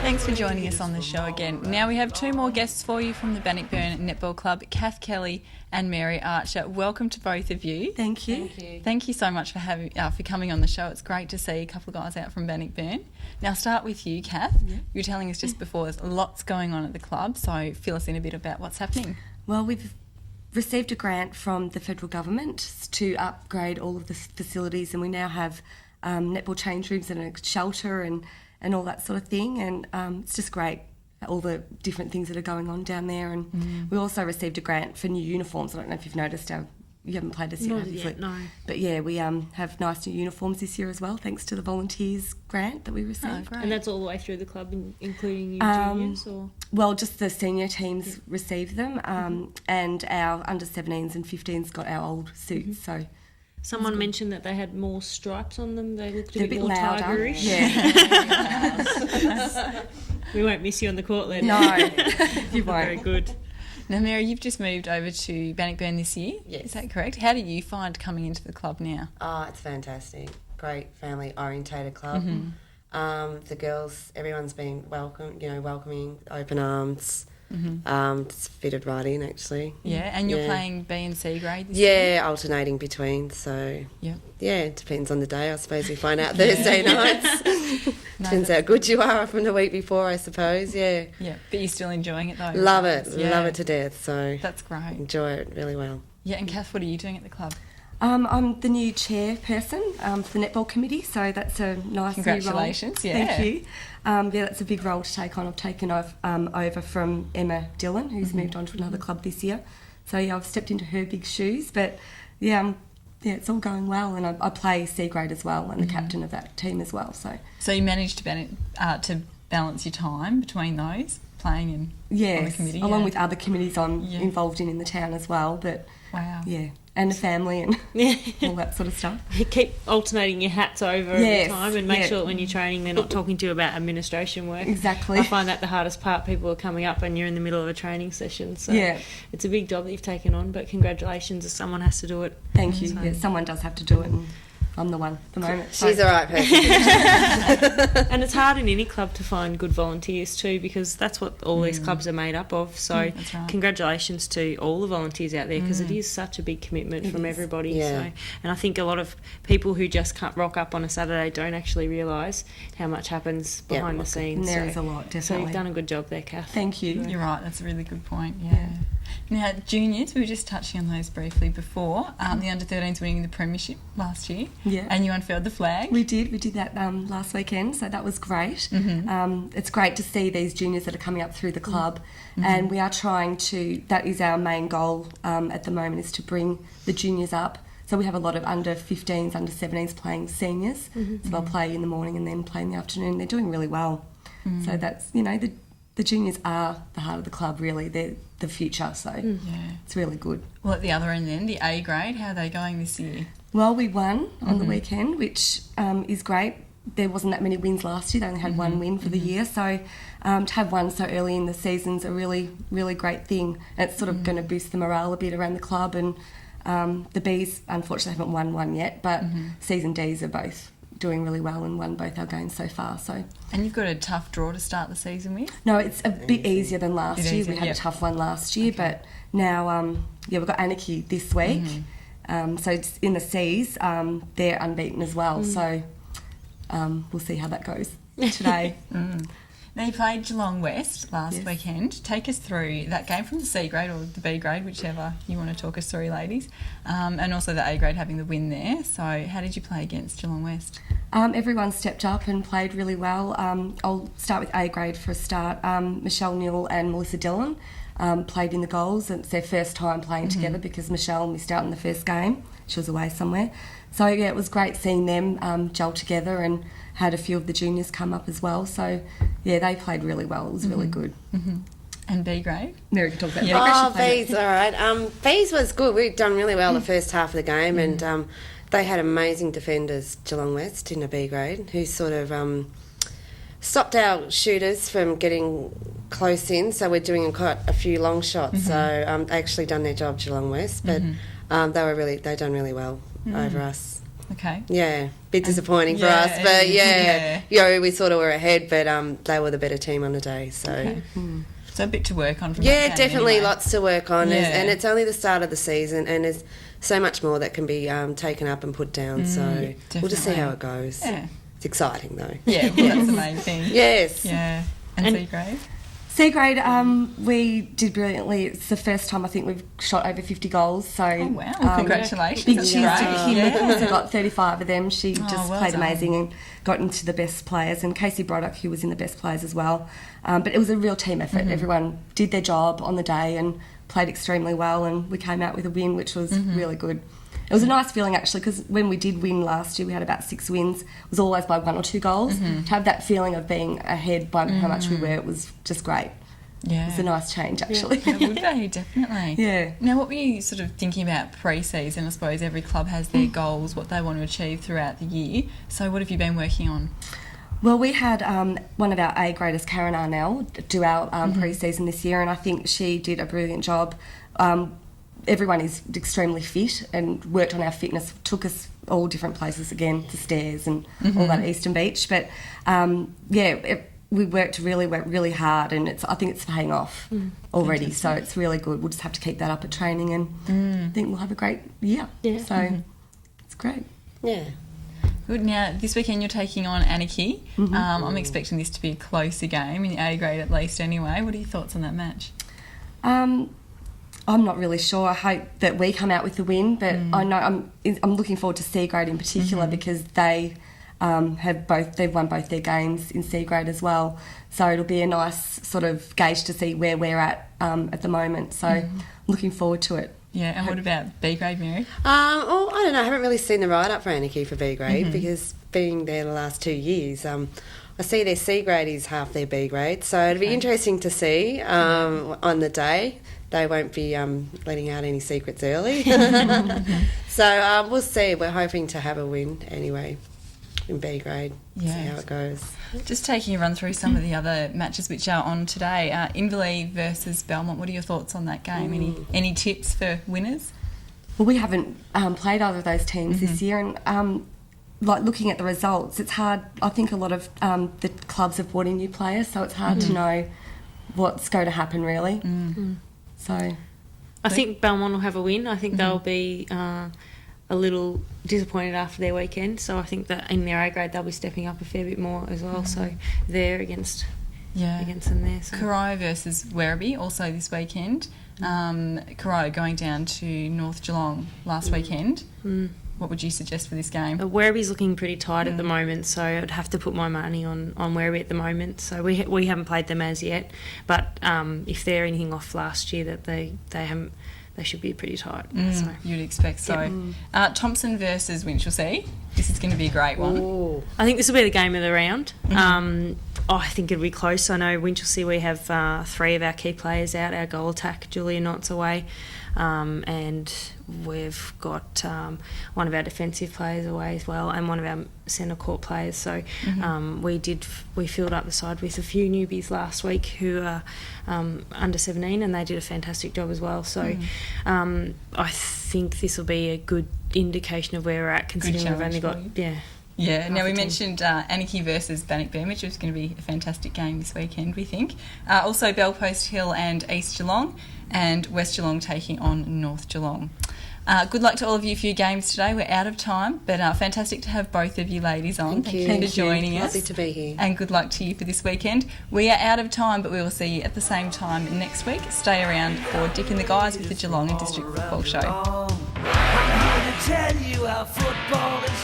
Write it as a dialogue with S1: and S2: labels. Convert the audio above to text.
S1: Thanks for joining us on the show again. Now we have two more guests for you from the Bannockburn Netball Club, Kath Kelly and Mary Archer. Welcome to both of you.
S2: Thank you.
S1: Thank you so much for coming on the show. It's great to see a couple of guys out from Bannockburn. Now, start with you, Kath.
S2: Yeah.
S1: You were telling us just before there's lots going on at the club, so fill us in a bit about what's happening.
S2: Well, we've received a grant from the federal government to upgrade all of the facilities, and we now have netball change rooms and a shelter and all that sort of thing, and it's just great, all the different things that are going on down there. And we also received a grant for new uniforms. I don't know if you've noticed, you haven't played this yet, have you?
S3: No.
S2: But yeah, we have nice new uniforms this year as well, thanks to the volunteers grant that we received.
S1: Oh, great.
S3: And that's all the way through the club, including you juniors? Or?
S2: Well, just the senior teams received them, and our under-17s and 15s got our old suits, so...
S3: Someone mentioned that they had more stripes on them. They looked
S2: They're
S3: a bit more
S2: louder.
S3: tigerish.
S2: Yeah.
S3: We won't miss you on the court then.
S2: No, you won't.
S3: Very good.
S1: Now, Mary, you've just moved over to Bannockburn this year.
S4: Yes.
S1: Is that correct? How do you find coming into the club now?
S4: Oh, it's fantastic. Great family-orientated club. The girls, everyone's been welcoming, open arms. It's fitted right in, actually.
S1: Yeah, and you're playing B and C grade this year?
S4: Yeah, alternating between. So,
S1: Yeah.
S4: it depends on the day. I suppose we find out Thursday nights. Depends how good you are from the week before, I suppose. Yeah.
S1: Yeah, but you're still enjoying it though?
S4: Love it.
S1: Yeah.
S4: Love it to death. So,
S1: That's great.
S4: enjoy it really well.
S1: Yeah, and Kath, what are you doing at the club?
S2: I'm the new chairperson for the netball committee, so that's a nice new role.
S1: Congratulations, yeah.
S2: Thank you. That's a big role to take on. I've taken over from Emma Dillon, who's moved on to another club this year. So I've stepped into her big shoes, but it's all going well, and I play C grade as well, and the captain of that team as well.
S1: So you managed to balance your time between those, playing and on the committee?
S2: Along with other committees I'm involved in the town as well, but
S1: wow.
S2: yeah. And the family and all that sort of stuff.
S3: You keep alternating your hats over every time, and make sure that when you're training they're not talking to you about administration work.
S2: Exactly.
S3: I find that the hardest part. People are coming up and you're in the middle of a training session. So it's a big job that you've taken on, but congratulations if someone has to do it.
S2: Thank you. Yeah, someone does have to do it, and I'm the one at the moment.
S4: She's the right person.
S3: And it's hard in any club to find good volunteers too, because that's what all these clubs are made up of. So
S1: that's right.
S3: congratulations to all the volunteers out there, because it is such a big commitment from everybody.
S4: Yeah.
S3: So, and I think a lot of people who just can't rock up on a Saturday don't actually realise how much happens behind the scenes.
S2: And there is a lot,
S3: So
S2: definitely.
S3: you've done a good job there, Kath.
S2: Thank you.
S1: You're right, that's a really good point, yeah. Now, juniors, we were just touching on those briefly before. The under-13s winning the premiership last year.
S2: Yeah.
S1: And you unfurled the flag.
S2: We did that last weekend, so that was great. It's great to see these juniors that are coming up through the club, and we are trying to, that is our main goal at the moment, is to bring the juniors up. So we have a lot of under-15s, under-17s playing seniors, so they'll play in the morning and then play in the afternoon. They're doing really well. So that's, the juniors are the heart of the club, really. They're the future, so it's really good.
S1: Well, at the other end then, the A grade, how are they going this year?
S2: Well, we won on the weekend, which is great. There wasn't that many wins last year. They only had one win for the year. So to have one so early in the season's a really, really great thing. And it's sort of going to boost the morale a bit around the club. And the Bs, unfortunately, haven't won one yet, but Cs and Ds are both doing really well and won both our games so far. So,
S1: and you've got a tough draw to start the season with?
S2: No, it's a bit easier than last year. We had a tough one last year, but now, we've got Anarchy this week. So it's in the Cs, they're unbeaten as well. So we'll see how that goes today.
S1: Now, you played Geelong West last weekend. Take us through that game from the C grade or the B grade, whichever you want to talk us through, ladies, and also the A grade having the win there. So how did you play against Geelong West?
S2: Everyone stepped up and played really well. I'll start with A grade for a start. Michelle Newell and Melissa Dillon played in the goals. It's their first time playing together because Michelle missed out in the first game. She was away somewhere. So, it was great seeing them gel together, and had a few of the juniors come up as well. So, they played really well. It was really good.
S1: And B grade?
S2: Mary can talk about that.
S4: B's, all right. B's was good. We'd done really well the first half of the game, and they had amazing defenders, Geelong West, in a B grade, who sort of stopped our shooters from getting close in. So we're doing quite a few long shots. So they actually done their job, Geelong West, but they done really well over us.
S1: Okay.
S4: Yeah, bit disappointing for
S1: yeah,
S4: us, but
S1: yeah.
S4: we sort of were ahead, but they were the better team on the day. So,
S1: Okay. So a bit to work on from
S4: yeah,
S1: that game
S4: definitely
S1: anyway.
S4: lots to work on,
S1: Yeah.
S4: and it's only the start of the season, and there's so much more that can be taken up and put down. So we'll just see how it goes.
S1: Yeah.
S4: It's exciting though.
S1: Yeah, well, that's the main thing.
S4: Yes.
S1: Yeah. And C grade?
S2: C grade, we did brilliantly. It's the first time I think we've shot over 50 goals. So,
S1: Oh, wow. Well, congratulations.
S2: Big
S1: That's
S2: cheers to
S1: great.
S2: Kim
S1: Yeah.
S2: Nichols, who got 35 of them. She just
S1: well
S2: played
S1: done.
S2: amazing and got into the best players. And Casey Broddock, who was in the best players as well. But it was a real team effort. Everyone did their job on the day and played extremely well. And we came out with a win, which was really good. It was a nice feeling actually, because when we did win last year, we had about 6 wins. It was always by 1 or 2 goals. To have that feeling of being ahead by how much we were, it was just great.
S1: Yeah.
S2: It was a nice change actually.
S1: It would be, definitely.
S2: Yeah.
S1: Now, what were you sort of thinking about pre-season? I suppose every club has their goals, what they want to achieve throughout the year. So what have you been working on?
S2: Well, we had one of our A graders, Karen Arnell, do our pre-season this year, and I think she did a brilliant job. Everyone is extremely fit and worked on our fitness, took us all different places again, the stairs and all that Eastern Beach. But we worked really hard, and I think it's paying off already.
S1: Fantastic.
S2: So it's really good. We'll just have to keep that up at training, and I think we'll have a great year.
S3: Yeah.
S2: So it's great.
S4: Yeah.
S1: Good. Now, this weekend you're taking on Anarchy. I'm expecting this to be a closer game, in the A grade at least anyway. What are your thoughts on that match?
S2: I'm not really sure. I hope that we come out with the win, but I know I'm looking forward to C grade in particular because they they've won both their games in C grade as well. So it'll be a nice sort of gauge to see where we're at the moment. So looking forward to it.
S1: Yeah, and what about B grade, Mary?
S4: I don't know. I haven't really seen the write-up for Anarchy for B grade because being there the last 2 years, I see their C grade is half their B grade. So it'll be interesting to see on the day. They won't be letting out any secrets early. So we'll see. We're hoping to have a win anyway in B grade.
S1: Yeah.
S4: See how it goes.
S1: Just taking a run through some of the other matches which are on today. Inverleigh versus Belmont. What are your thoughts on that game? Any tips for winners?
S2: Well, we haven't played either of those teams this year, and like looking at the results, it's hard. I think a lot of the clubs have brought in new players, so it's hard to know what's going to happen really. So,
S3: I think Belmont will have a win. I think they'll be a little disappointed after their weekend. So I think that in their A grade they'll be stepping up a fair bit more as well. So they're against them there. So.
S1: Corio versus Werribee also this weekend. Corio going down to North Geelong last weekend. What would you suggest for this game?
S3: Werribee's looking pretty tight at the moment, so I'd have to put my money on Werribee at the moment. So we haven't played them as yet, but if they're anything off last year, that they haven't, they should be pretty tight. So.
S1: You'd expect so. Thompson versus Winchelsea. This is going to be a great one.
S4: Ooh.
S3: I think this will be the game of the round. I think it'll be close. I know Winchelsea, we have 3 of our key players out. Our goal attack, Julia Knott's away, and we've got one of our defensive players away as well, and one of our centre court players. So we filled up the side with a few newbies last week who are under 17, and they did a fantastic job as well. So I think this will be a good indication of where we're at, considering we've only got
S1: Yeah, now we mentioned Anarchy versus Bannockburn, which is going to be a fantastic game this weekend, we think. Also Bellpost Hill and East Geelong, and West Geelong taking on North Geelong. Good luck to all of you for your games today. We're out of time, but fantastic to have both of you ladies on.
S4: Thank you.
S1: for joining us.
S4: Lovely to be here.
S1: And good luck to you for this weekend. We are out of time, but we will see you at the same time next week. Stay around for Dick and the Guys with the Geelong and District Football Show.
S5: I'm here to tell you how football is